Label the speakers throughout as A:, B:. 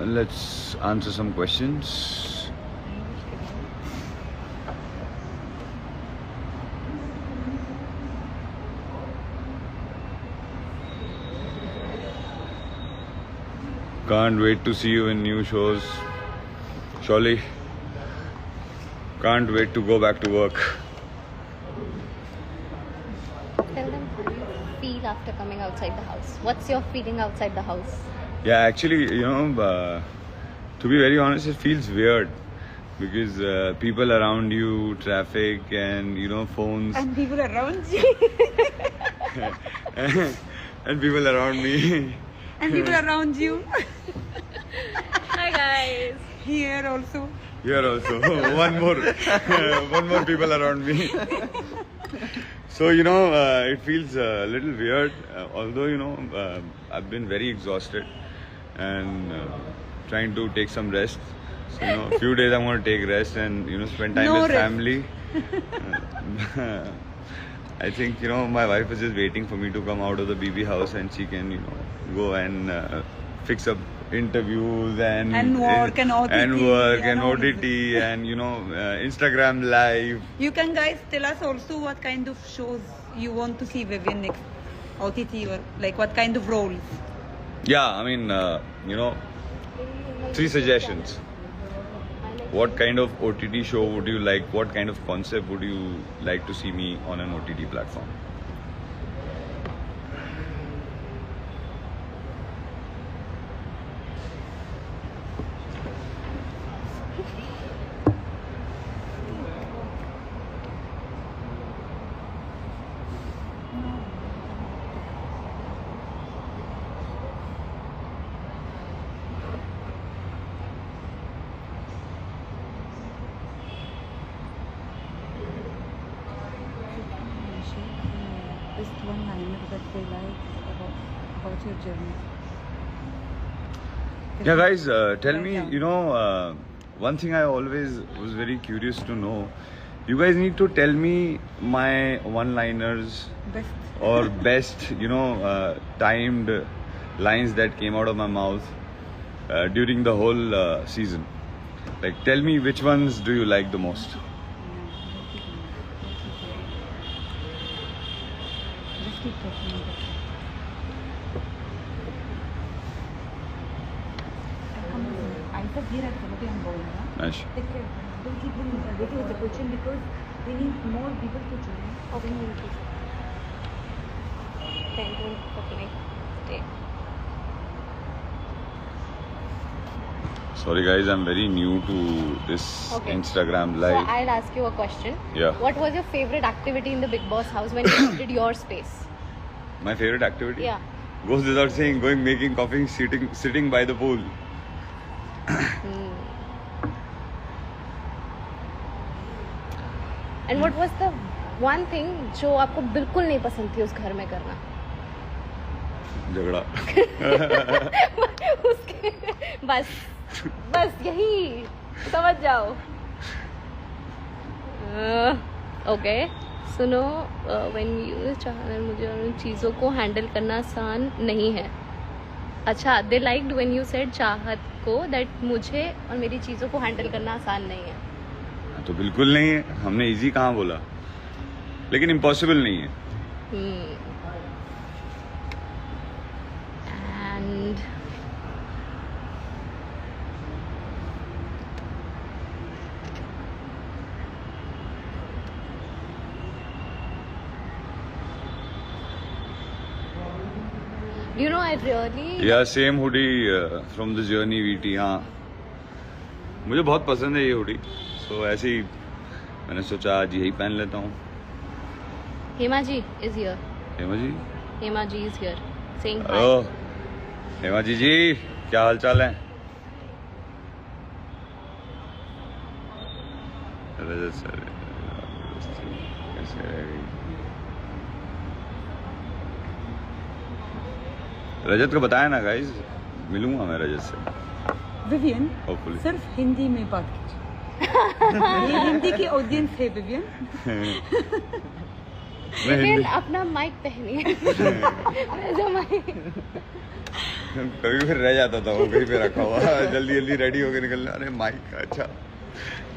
A: let's answer some questions. Can't wait to see you in new shows. Surely. Can't wait to go back to work.
B: Tell them how you feel after coming outside the house. What's your feeling outside the house?
A: Yeah, actually, to be very honest, it feels weird because people around you, traffic, and phones,
C: And people around you.
A: and people around me.
C: And people around you.
B: Hi guys.
C: Here also.
A: Here also, one more people around me. So it feels a little weird. Although I've been very exhausted and trying to take some rest. So a few days I'm going to take rest and spend time
C: No
A: with
C: rest.
A: family. I think my wife is just waiting for me to come out of the BB house and she can go and fix up interviews and
C: work and OTT
A: and work
C: and
A: and
C: all
A: OTT and Instagram live.
C: You can guys tell us also what kind of shows you want to see Vivian next. OTT or like what kind of roles.
A: Yeah, I mean 3 suggestions. What kind of OTT show would you like? What kind of concept would you like to see me on an OTT platform?
C: Just one liner that they like about your journey.
A: Yeah, guys, tell me, one thing I always was very curious to know. You guys need to tell me my one-liners
C: Best.
A: or best, timed lines that came out of my mouth during the whole season. Like, tell me which ones do you like the most?
C: Just keep talking. I said here at Saturday I'm going.
A: Nice.
C: Take care. Don't keep them waiting with the question because we need more people to join.
B: Okay. Thank you for coming. Stay.
A: Sorry guys, I'm very new to this
B: Okay.
A: Instagram
B: So
A: live.
B: I'll ask you a question.
A: Yeah.
B: What was your favorite activity in the Big Boss house when you did your space?
A: My favorite activity?
B: Yeah.
A: Goes without saying, going making coffee, sitting by the pool.
B: And what was the one thing जो आपको बिल्कुल नहीं पसंद थी उस घर में करना?
A: झगड़ा.
B: उसके बस यही समझ जाओ. ओके सुनो, व्हेन यू चैनल मुझे उन चीज़ों को हैंडल करना आसान नहीं है. अच्छा, दे लाइक्ड व्हेन यू सेड चाहत को दैट मुझे और मेरी चीज़ों को हैंडल करना आसान नहीं है.
A: तो बिल्कुल नहीं है. हमने इजी कहाँ बोला, लेकिन इम्पॉसिबल नहीं है.
B: And you know I really
A: या same hoodie from the journey VT. हाँ, मुझे बहुत पसंद है ये हुडी. सो ऐसे ही मैंने सोचा आज यही पहन लेता हूँ.
B: Hema ji is here.
A: Hema ji.
B: Hema ji is here saying hi.
A: Hello Hema ji, क्या हाल चाल है? रजत सर कैसे रहेगी? रजत को बताया ना गाइस, मिलूंगा मैं रजत से
C: विवियन
A: होपफुली.
C: सिर्फ हिंदी में बात कीजिए. ये हिंदी की ऑडियंस है विवियन.
A: मैं
B: फिर
A: हिंदी
B: अपना माइक पहनिए.
A: कभी फिर रह जाता था वो कहीं पे रखा हुआ, जल्दी जल्दी रेडी होके निकलना, अरे माइक अच्छा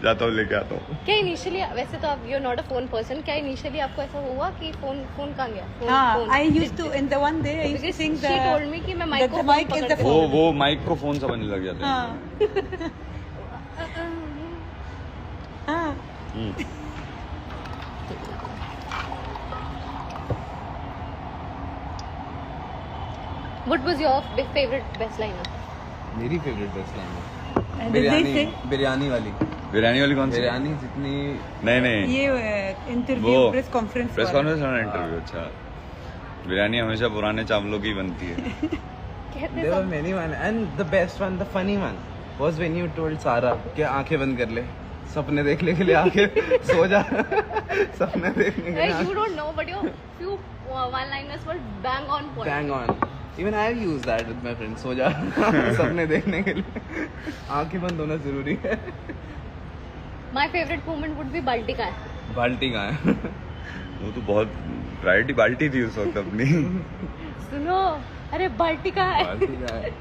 A: जाता हूँ लेके आता हूँ।
B: क्या इनिशियली, वैसे तो आप you are not a phone person, क्या इनिशियली आपको ऐसा हुआ कि फोन कहाँ गया?
C: हाँ, I used to in the one day I used to think
B: she told me कि मैं माइक
C: that
B: को
C: the mic is the phone.
A: वो माइक को फोन समझने लग जाते हैं।
C: हाँ. हाँ.
A: हम्म।
B: What was your favorite best liner?
D: मेरी फेवरेट बेस्ट लाइन है
C: And did they say
D: biryani वाली।
A: बिरयानी वाली कौन सी?
D: बिरयानी जितनी
A: नहीं
C: ये इंटरव्यू
A: वो
C: प्रेस कॉन्फ्रेंस
A: प्रेस कॉन्फ्रेंस और इंटरव्यू। अच्छा, बिरयानी हमेशा पुराने चावलों की बनती है।
B: कहते
D: there were
B: सब
D: many one and the best one, the funny one was when you told Sara कि आंखें बंद कर ले, सपने देखने के लिए आंखें सो जा, सपने देखने के लिए
B: you don't know but your few one-liners were bang on point.
D: bang on. Even I have used that with my friends. सो जा, सपने देखने के लिए आंखें बंद होना जरूरी है।
B: My favorite moment would be बाल्टी का है।
D: बाल्टी कहाँ है?
A: वो तो बहुत प्रायोरिटी बाल्टी थी उस वक्त अपनी।
B: सुनो, अरे बाल्टी का है।
D: बाल्टी कहाँ है?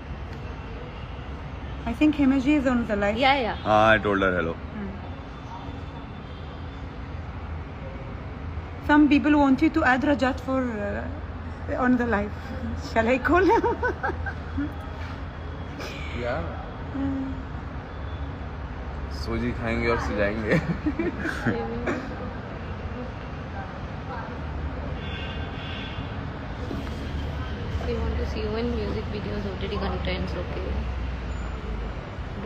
C: I think Himaji is on the live.
B: या
A: हाँ, I told her hello.
C: Some people want you to add Rajat for on the live. Shall I call him?
D: Yeah. सूजी खाएंगे और सजाएंगे।
B: We want to see you in music videos, OTT contents, okay?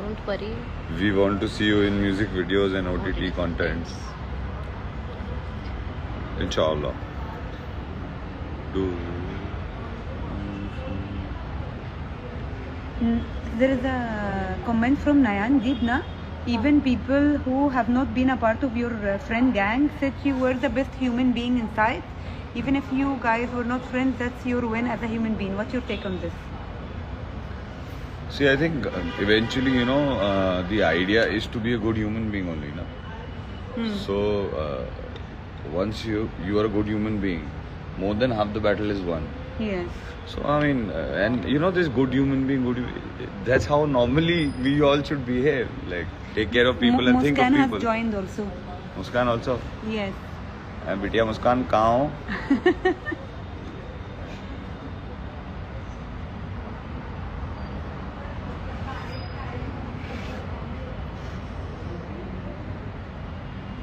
B: Don't worry.
A: We want to see you in music videos and OTT contents. Inshallah. Do.
C: There is a comment from Nayan Deepna. Even people who have not been a part of your friend gang said you were the best human being inside. Even if you guys were not friends, that's your win as a human being. What's your take on this?
A: See, I think eventually, the idea is to be a good human being only, na? So, once you are a good human being, more than half the battle is won.
C: Yes.
A: So, I mean, and this good human being, that's how normally we all should behave. Like, take care of people and think of
C: Muskan
A: people.
C: has joined also.
A: Muskan also.
C: Yes.
A: बिटिया मुस्कान कहाँ हो?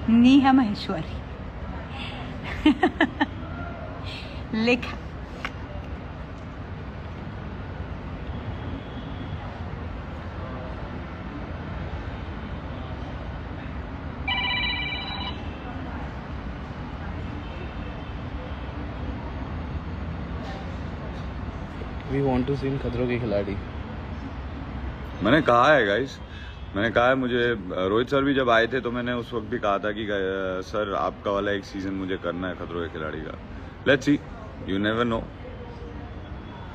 C: नीहा महेश्वरी लिखा।
D: We want to see in खतरों के खिलाड़ी।
A: मैंने कहा है गाइस, मैंने कहा है, मुझे रोहित सर भी जब आए थे तो मैंने उस वक्त भी कहा था कि सर आपका वाला एक सीजन मुझे करना है खतरों के खिलाड़ी का। Let's see, you never know.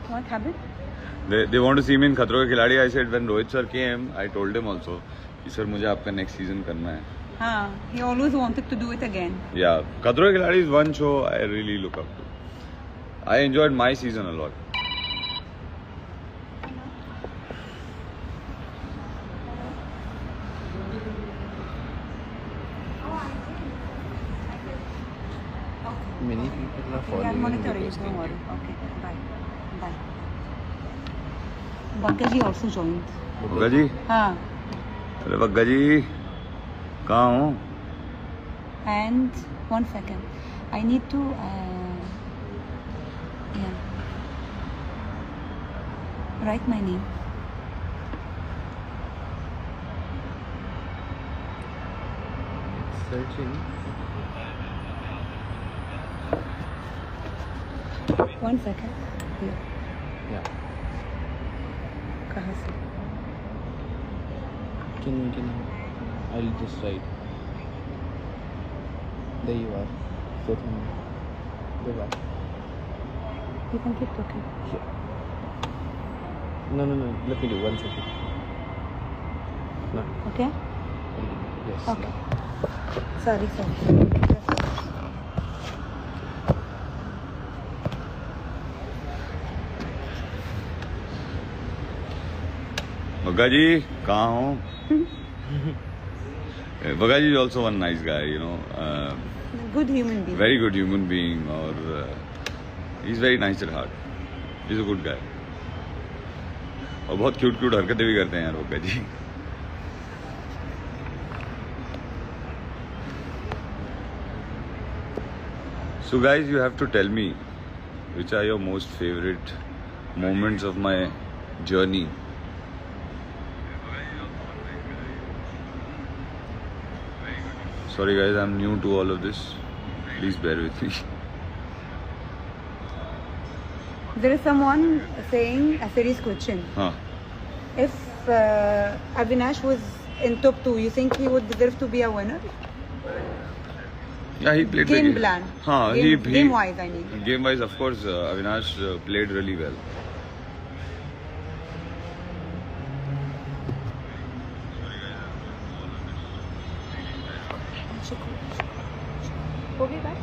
C: What happened?
A: They want to see me in खतरों के खिलाड़ी. I said when Rohit sir came, I told him also कि सर मुझे आपका नेक्स्ट सीजन करना है।
C: हाँ, he always wanted to do it again.
A: Yeah, खतरों के खिलाड़ी is one show I really look up to. I enjoyed my season a lot.
D: Many people are
C: We are
D: following
C: monitoring.
D: because
C: Don't
D: they
C: worry. Okay. Bye. Bye. Bhagga ji also joined.
A: Bagga जी,
C: हाँ.
A: अरे बग्गा जी कहाँ हो?
C: And 1 second. I need to. Yeah. Write my name.
D: searching.
C: 1 second. Here.
D: Yeah.
C: कहाँ से?
D: Can I'll just write. There you are. So there you are.
C: You can keep talking.
D: No. Let me do 1 second. No.
C: Okay?
D: Yes.
C: Okay. Sorry.
A: Bhagga ji, kahan ho? Bhagga ji is also one nice guy, you know.
C: Good human being.
A: Very good human being, or he's very nice at heart. He's a good guy. और बहुत cute cute हरकतें भी करते हैं यार बग्गा जी. So guys, you have to tell me which are your most favorite moments of my journey. Sorry guys, I'm new to all of this. Please bear with me.
C: There is someone saying a serious question.
A: Huh.
C: If Avinash was in top 2, you think he would deserve to be a winner?
A: Yeah, he played
C: Game
A: the
C: plan.
A: हाँ,
C: Game wise, I mean.
A: Game wise, of course, Avinash played really well.
B: हो गई बात?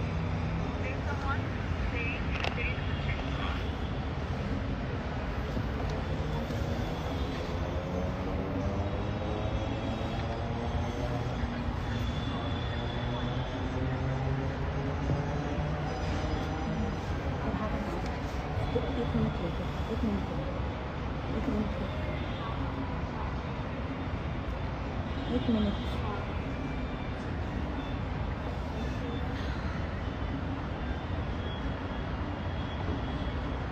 C: एक minute.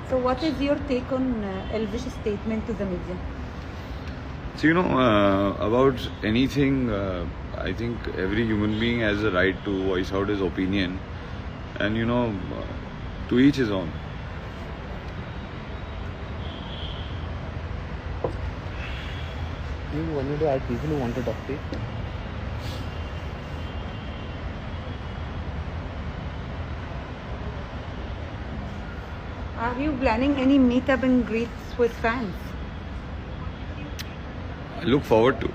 C: So what is your take on Elvish's statement to the media?
A: So you know, about anything, I think every human being has a right to voice out his opinion, and you know, to each his own.
D: You wanted to add people who want to talk to you?
C: Are you planning any meetup and greets with fans?
A: I look forward to.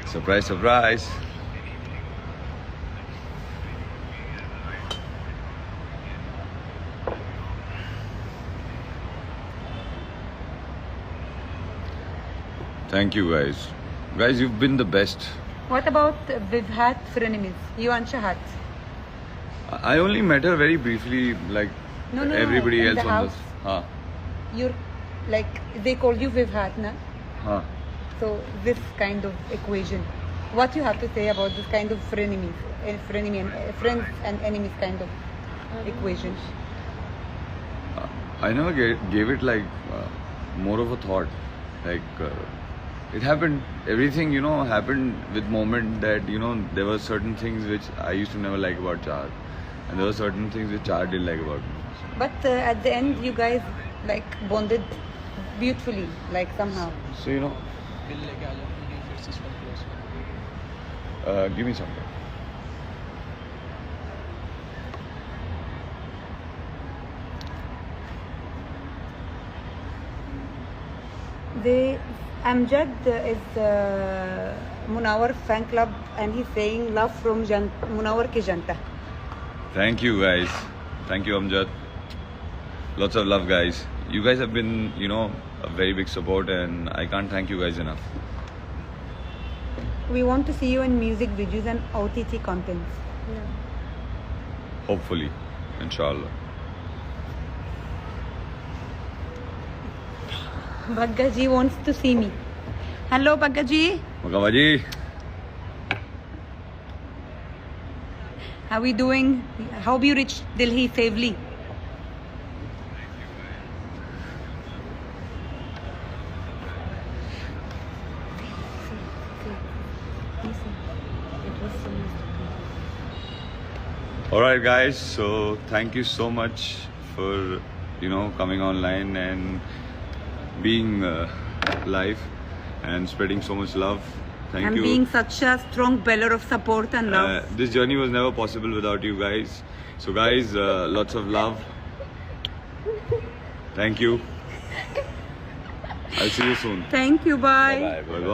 A: Surprise, surprise. Thank you guys. Guys, you've been the best.
C: What about Vivhat frenemies? You and Shahat?
A: I only met her very briefly, like
C: No,
A: everybody
C: in
A: else
C: the
A: on
C: house.
A: this. Haan.
C: You're like, they called you Vivhat, na?
A: Haan.
C: So this kind of equation. What you have to say about this kind of frenemies, frenemy and friends and enemies kind of equation?
A: I never gave it like more of a thought. Like it happened, everything, you know, happened with moment that, you know, there were certain things which I used to never like about Char, and there were certain things which Char didn't like about me.
C: But at the end, you guys like bonded beautifully, like somehow.
A: So you know, give me something.
C: Amjad is Munawar fan club, and he's saying love from Munawar ki Janta.
A: Thank you guys. Thank you Amjad. Lots of love guys. You guys have been, you know, a very big support, and I can't thank you guys enough.
C: We want to see you in music videos and OTT contents.
A: Hopefully, inshallah.
C: Bhagga ji wants to see me. Hello Bhagga ji.
A: Bhagga ji.
C: How are we doing? How you reached Delhi safely?
A: Alright guys, so thank you so much for, you know, coming online and being live and spreading so much love. Thank
C: And
A: you.
C: being such a strong pillar of support and love.
A: This journey was never possible without you guys. So guys, lots of love. Thank you. I'll see you soon.
C: Thank you. Bye.
A: Bye bye.